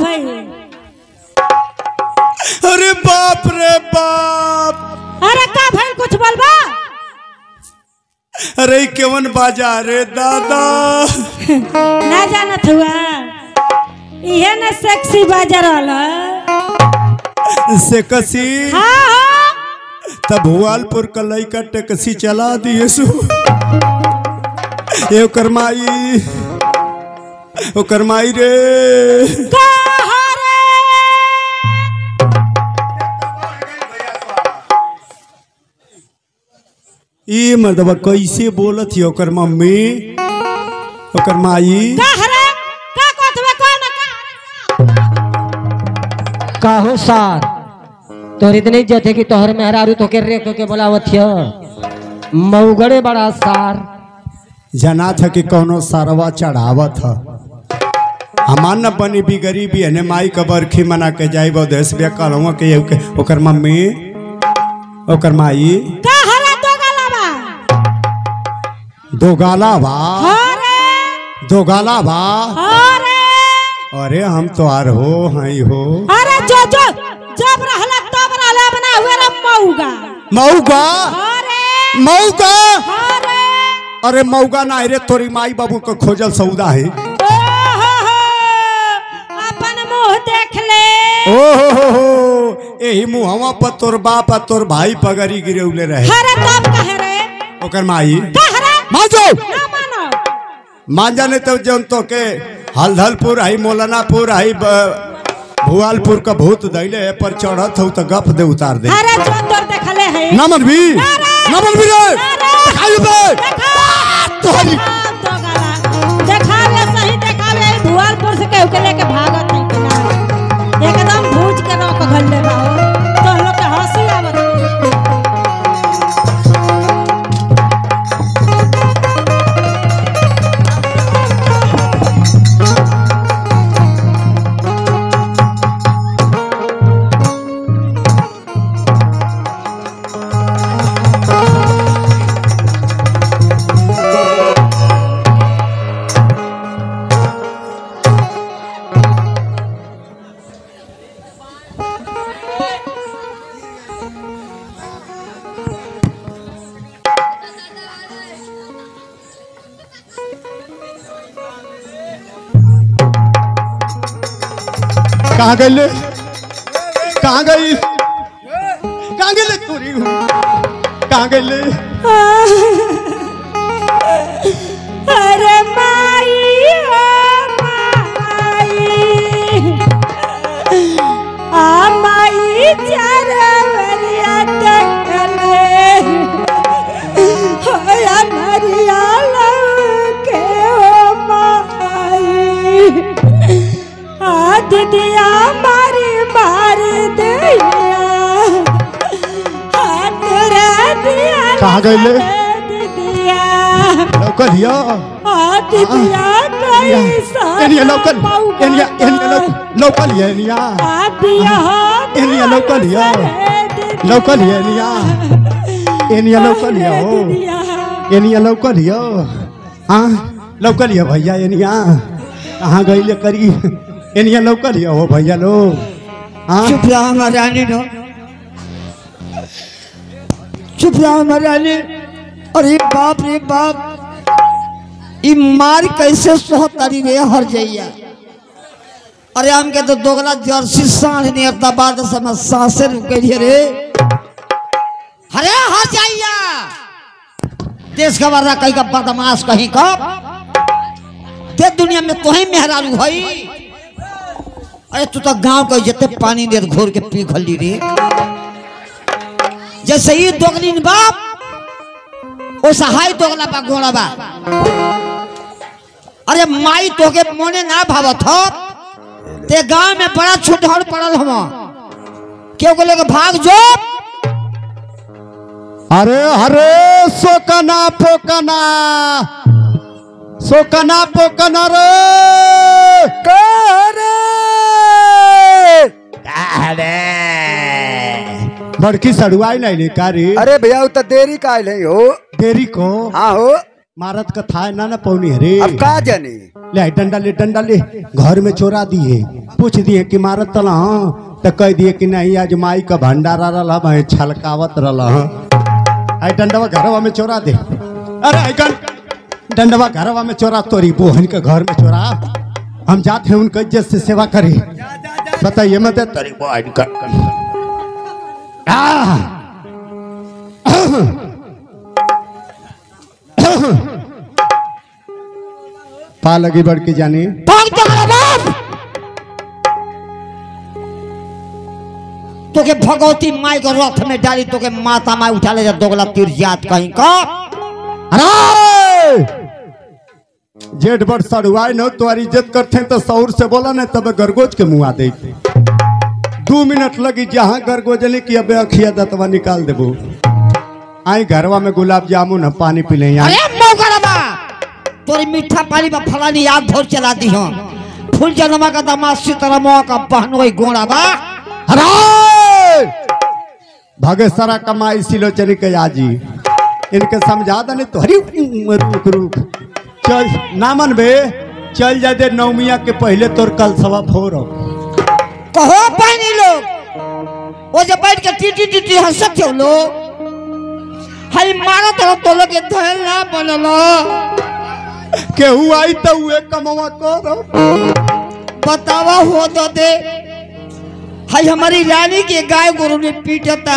भाई? अरे बाप रे बाप। अरे का भाई कुछ बोलबा? अरे केवन बाजा रे दादा। ना जानत हुआ इहे न सेक्सी बाजा रहला। सेक्सी? हाँ तब भुआलपुर का लइका टैक्सी चला दिए सु। ये ओकर माई रे। ये मर्दबा कैसे बोलत ही ओकर मम्मी ओकर माई? का हो सार तोर इतनी इज्जत है कि तोहर मेहरारू तो के रेख के बोलावत हिय मऊगड़े बड़ा सार। जना था कि कौनो सारवा चढ़ावत ह हमार न बनी भी गरीबी है माई का बरखी मना के जाई देश बे कहूँ के ओकर मम्मी ओकर माई दो गाला बा। अरे हम तो आर हो हई हो। अरे जब रहला तब रहला बना हुए रे मऊगा। अरे मऊगा ना रे तोरी माई बाबू को खोजल सौदा है। अपन मुंह देख ले। ओहो यही मुहवा पर तोर बाप और तोर भाई पगड़ी गिरौले रहे। अरे तब कहे रे ओकर माई मान जाने तो जौन तो के हलधलपुर आई मोलानापुर आई भुआलपुर का भूत दैले पर चढ़त हो तो गप दे उतार दे। अरे जो तोर देखले है नमन भी रे दिखाई बे तोरी देखावे सही देखावे भुआलपुर से केहू के लेके भागत नहीं किना एकदम भूज के रोक घल्ले बाओ तो लोग के हंसी आवत। कहाँ गई तोरी कहाँ गई? अरे माई माई चरवरिया तकले होया नरिया लौके ओ माई दिदिया मारी दिया कहाँ गई ले? दिदिया लौकलिया दिदिया कैसा एनिया लौकलिया हाँ लौकलिया भैया एनिया कहाँ गई ले करी एनिया लौकलिया हो भैया लो। हाँ चुप रहा महारानी नो चुप रहा महारानी। अरे बाप रे बाप ई मार कैसे सोहतारी रे हर जइया। अरे हम के तो दोगला जर्सी सांड नहीं अपना बाद समय सांसे रुक गई रे। अरे हर जइया देश का वाला कहीं का बदमाश कहीं का ते दुनिया में तो ही मेहरारू हई। अरे तू तो गांव का जते पानी दे घोर के पी खली रे। जैसे ही दोगलीन बाप ओ सहाय दोगला बा घोड़ा बा। अरे माई तो के मोने ना भावत हो ते गांव में बड़ा छुटहड़ पड़ल हम क्यों को लेके भाग जो। अरे अरे सोकना पोकना रे बड़की सड़ुआई नहीं कारी। अरे भैया तो देरी का हो देरी को हाँ हो मारत कथा ना पौनी हरे। अब का जाने ले डंडा ले घर में चोरा दिए पूछ दिए कि मारत तला तो कह दिए कि नहीं आज माई का भंडारा रहा मैं छलकावत रहा आई डंडवा घरवा में चोरा दे। अरे आई डंडवा घरवा में चोरा तोरी बहन के घर में चोरा। हम जाते हैं उनका इज्जत से सेवा करी। बताइए मत तोरी बहन का पा लगी बढ़ के जानी तो के भगवती माई को रथ में डाली तो के माता माई उठा ले जा दोगला तीर जात कहीं का। अरे जेठ बड़ सड़ुआई न तुम्हारी इज्जत करते हैं तो सौर से बोला नहीं तब गरगोज के मुँह दे 2 मिनट लगी जहाँ गरगोजने की अब अखिया दतवा निकाल देबो। आई घरवा में गुलाब जामुन पानी पी ले। तोरी मीठा पानी में फलानी याद धोर चला दी हो फूल जनमा का दामाद सीताराम का बहन वही गोड़ा बा। भगेसरा कमाई सिलोचनी के आजी इनके समझा दे तो हरी रुक रुक चल ना मन बे चल जा दे नवमिया के पहले तोर कल सवा फोर कहो पानी लोग वो जब बैठ के टीटी टीटी हंसत थे लोग हरी मारा तरह तो लोग धैल ना बनलो केहू आई तो वे कमवा करो बतावा हो तो दे हाय हमारी रानी के गाय गोरु ने पीटता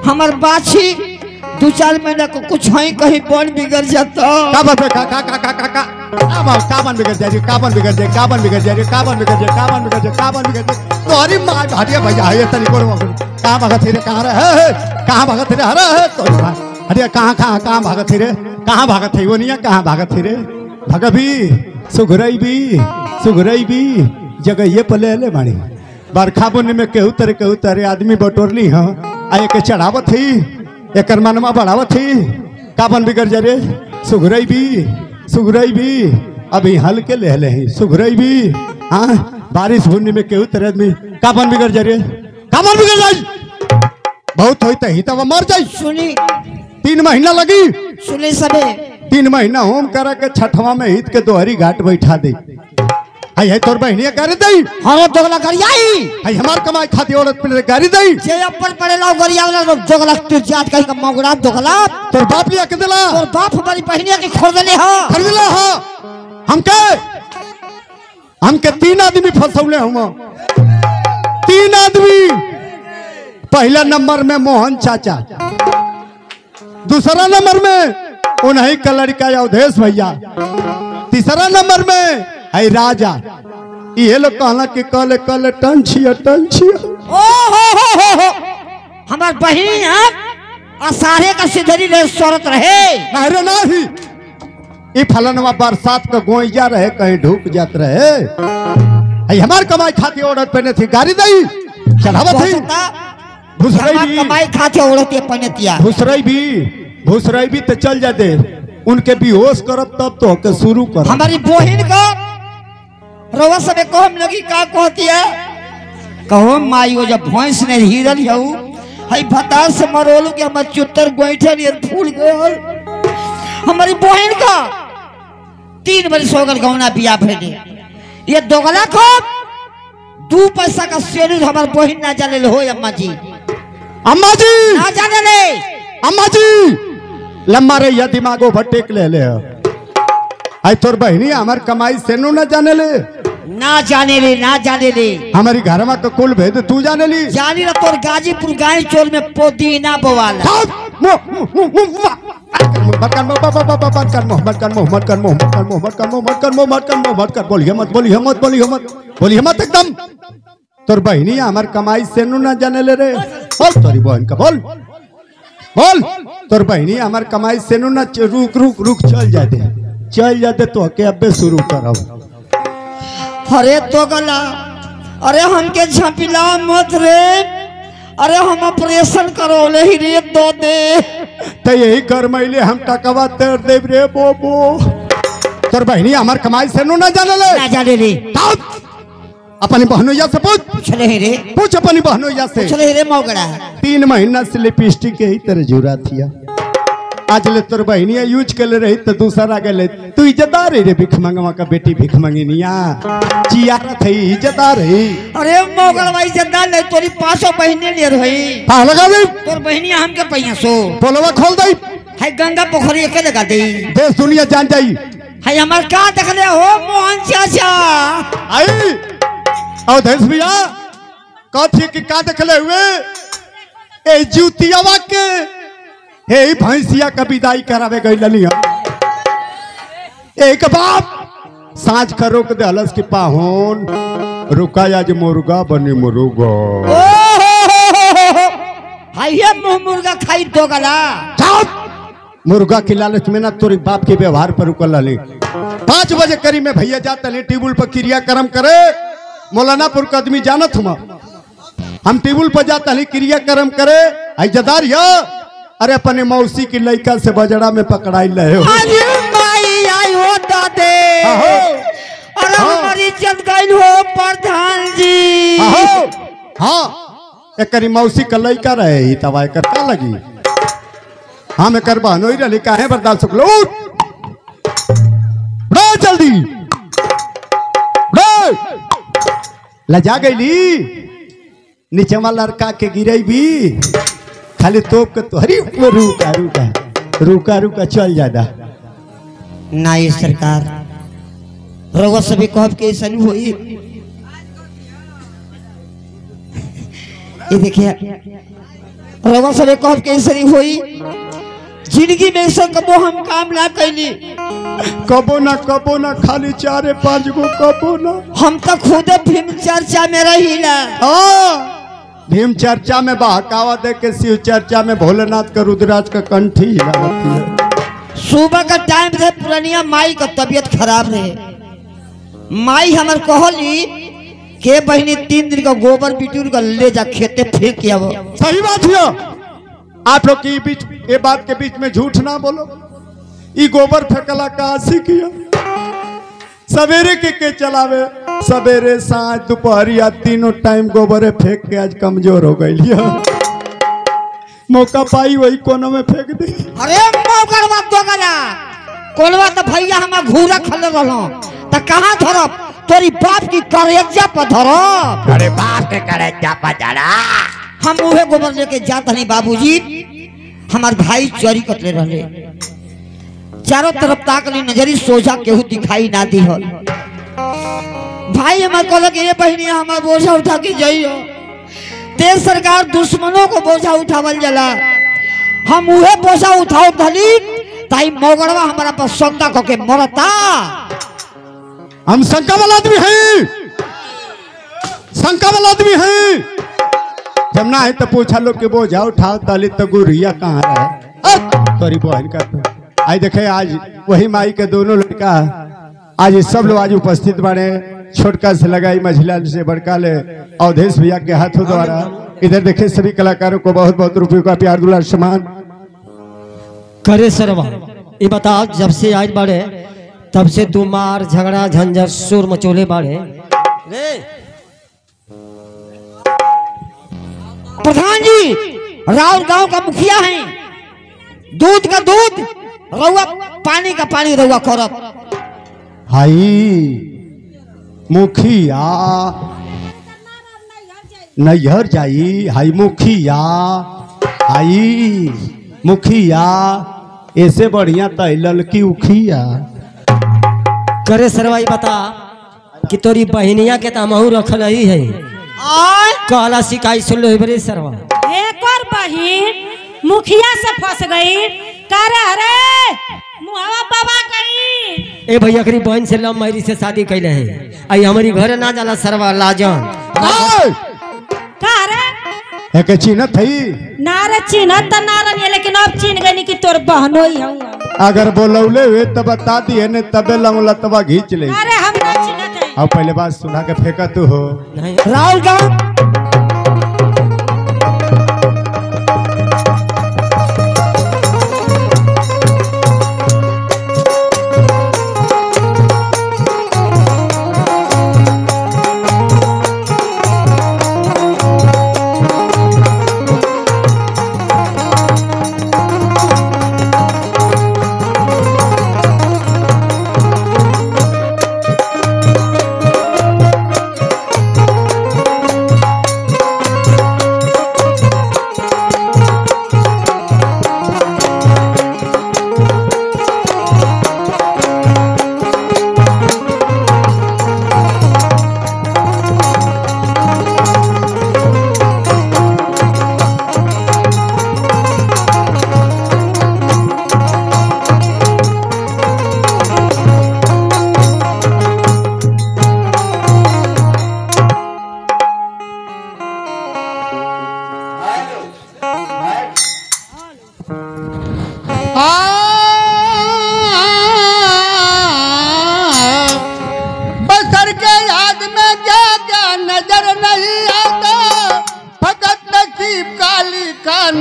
हमार बाछी 2-4 महीना को कुछ है कहीं बन बिगड़ जाता का बात है काबन बिगड़ जाए काबन बिगड़ जाए काबन बिगड़ जाए काबन बिगड़ जाए काबन बिगड़ जाए काबन बिगड़ जाए तो अरे मां हटिया भैया ये तनी को कहां भागत रे कहां रे कहां भागत रे अरे तो अरे कहां भागत रे कहां भागत है वो नहीं कहां भागत रे भगवी सुघरई भी जगह ये पले ले बाड़ी बरखा बुन में केहू तरे आदमी बटोरली हाँ आए के चढ़ावत ही एक मनवा बढ़ावत ही काबन बिगड़ जा रे सुघरई भी अभी हल्के ले ले सुघरई भी हाँ बारिश बुन्नी में केहू तरह आदमी काबन बिगड़ जा रे काबन बिगड़ जाए बहुत होई तो ही तब मर जाए। सुनी 3 महीना लगी सुनी सबे 3 महीना होम करा के छठवा में हित के दोहरी घाट बैठा दे। आई है तोर बहनिया गाड़ी दई हां दोगला गरियाई आई हमार कमाई खाती औरत पे गाड़ी दई जे अप्पन पड़े लाओ गरिया वाला दोगला तू जात कहीं का मगड़ा दोगला तोर बाप लिया के देला तोर बाप हमारी बहनिया के खरीदले हां हमके 3 आदमी फंसौले हम 3 आदमी। पहला नंबर में मोहन चाचा दूसरा नंबर में उन्हीं का लड़का अवधेश भैया तीसरा नंबर में है राजा ये लोग कहला कि कल टंछिया ओ हो हमार बहिन असारे का सिधरी रे सोरत रहे अरे नहीं ये फलनवा बरसात का गोइया रहे कहीं ढूक जात रहे आई हमार कमाई खाती औरत पे थी गाड़ी दई चढ़ावत थी भुसरई कमाई खाते औरत ये पनेतिया भुसरई भी तो चल जाते उनके बेहोश करब तब तो के शुरू कर हमारी बहन का रोवा सबे को हम लोगी का कहती है कहो माई वो जब भैंस ने हिरन जाऊ हई भतार से मरोलू के हमर चुत्तर गोइठन ये फूल गल हमारी बहन का 3 बरस हो गल गौना बिया भेदे ये दोगला को 2 पैसा का सेनुर हमार बहन ना जाने ले हो अम्मा जी ना जाने ले अम्मा जी लम्बा रे या दिमागो भटेक ले आई तोर बहनी हमार कमाई सेनु ना जाने ले हमारी घर में तो कुल भेद तू जाने ली जानी ना तोर गाजीपुर गाय चोर में पुदीना बोवाला बोलिए मत एकदम तोर बहनी हमार कमाई सेनु ना जाने ले रे बोल तोरी बहन का बोल तोर बहनी हमार कमाई सेनु ना रुक चल जाते तो के अबे शुरू करब। अरे तो गला अरे हमके झपिला मत रे अरे हम ऑपरेशन करो ले ही रे दो दे तो यही कर मैले हम टकवा तेर देव रे बोबो तोर बहनी हमार कमाई सेनु ना जाने ले अपनी बहनोइया से पूछ अपनी बहनोइया से 3 महीना से लिपस्टिक यही तरह जुरा थिया आज ले तोर बहनिया यूज कर ले रही तो दूसरा गले तू इज्जतदार है रे भिख मंगवा का बेटी भिख मंगिनिया चियारत है इज्जतदार है। अरे मोगल भाई जदा नहीं तोरी 500 बहने ले रही पा लगा दे तोर बहनिया हमके पैया सो बोलवा खोल दे है गंगा पोखरी एके लगा दे देश दुनिया जान जाई है हमार का देखले हो मोहन चाचा आई और देश भैया कथी की का देखले हुए ए जूतियावा के हे भैंसिया का विदाई करावे गई ललिया एक बाप सांझ का रोक दे हलस की पाहुन रुका आज मुर्गा बने मुर्गा हाय मुंह मुर्गा खाई दो गला मुर्गा की लालच में ना तोरी बाप के व्यवहार पर रुकल लली 5 बजे करी में भैया जाते नहीं टेबुल पर क्रियाक्रम करे मौलानापुर का आदमी जानत हम टेबुल पर जाता नहीं क्रियाक्रम करे इज्जतदार या अरे अपने मौसी की लड़का से बजड़ा में पकड़ाई ले हो आई हो दादे अरे हमारी इज्जत गई हो प्रधान जी हाँ एक मौसी का लड़का रहे ही तब आय कर का लगी हाँ मैं कर बहनो ही रही काहे बर्दाश्त कर लो जल्दी लजा गई नीचे वाला लड़का के गिरे भी खाली तोप के तो हरी रुका रुका रुका रुका चल जादा नहीं सरकार रोग सभी कहब के ऐसा नहीं हुई ये देखिए रोग सभी कहब के ऐसा नहीं हुई जिंदगी में ऐसा कबो हम काम ना कैली कबो ना खाली 4-5 गो कबो ना हम तो खुद फिल्म चर्चा में रही ना भीम चर्चा में बहकावा दे के शिव चर्चा में भोलेनाथ का रुद्राज का कंठी हिलावती है। सुबह का टाइम थे पुरानिया माई का तबीयत खराब रहे माई हमार कहली के बहनी 3 दिन का गोबर बिटूर का ले जा खेते फेंक किया वो सही बात है आप लोग की बीच ये बात के बीच में झूठ ना बोलो ई गोबर फेंकला का किया सवेरे के चलावे सवेरे सांझ दोपहरिया तीनों टाइम गोबरे फेंक के आज कमजोर हो गई मौका पाई वही कोनों में फेंक दी अरे मौका मत दो गला कोलवा तो भैया हम घूरा खले रहलो त कहां धरब तोरी बाप की करेजा पर धरब अरे बाप के करेजा पर धरा हम उहे गोबर लेके जात नहीं बाबूजी हमार भाई चोरी कतले रहले चारों तरफ ताकली नजरी सोझा केहू दिखाई ना दी हो भाई हमार कहल के ये बहनी हमार बोझा उठा के जाइयो देश सरकार दुश्मनों को बोझा उठावल जाला हम उहे बोझा उठाओ धली ताई मोगड़वा हमारा पर शंका को के मरता हम शंका वाला आदमी हैं शंका वाला आदमी हैं जब ना है तो पूछा लोग के बोझा उठाओ ताली तो गुरिया कहाँ रहे तोरी बहन का आई देखे आज वही माई के दोनों लड़का आज सब लोग आज उपस्थित बने छोटका से लगाई मझिला से बड़का ले अवधेश भैया के हाथों द्वारा इधर देखे सभी कलाकारों को बहुत बहुत रुपयों का प्यार दुलार सम्मान करे सरवा ये बताओ जब से आज बढ़े तब से तू मार झगड़ा झंझट शोर मचोले बढ़े प्रधान जी राउर गांव का मुखिया हैं दूध का दूध रउआ पानी का पानी रउआ करब हाई मुखिया नैहर जाई हाई मुखिया हाई मुखिया ऐसे बढ़िया तो ललकी उखिया करे सरवा ये बता कि तोरी बहनिया के तमहू रखल ही है कहला शिकायत सुन लो बरे सरवा एक और बहिन मुखिया से फंस गई करे अरे मुहावा बाबा गई ए भैया करी बहन से लव मैरिज से शादी कैले हैं आई हमारी घर ना जाला सरवा लाजन का रे एक चिन्हत है नारे चिन्हत त नारन ये लेकिन अब चिन्ह गई कि तोर बहनो ही हूं अगर बोलौले हुए तो बता दिए ने तबे लंगला तबा घींच ले अरे हम ना चिन्हत है अब पहले बात सुना के फेंका तू हो नहीं राउर गांव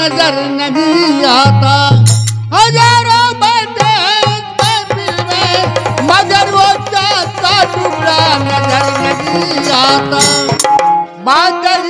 नजर नहीं आता। हजारों बातें मगर वो चाहता टुकड़ा नजर नहीं आता। बादल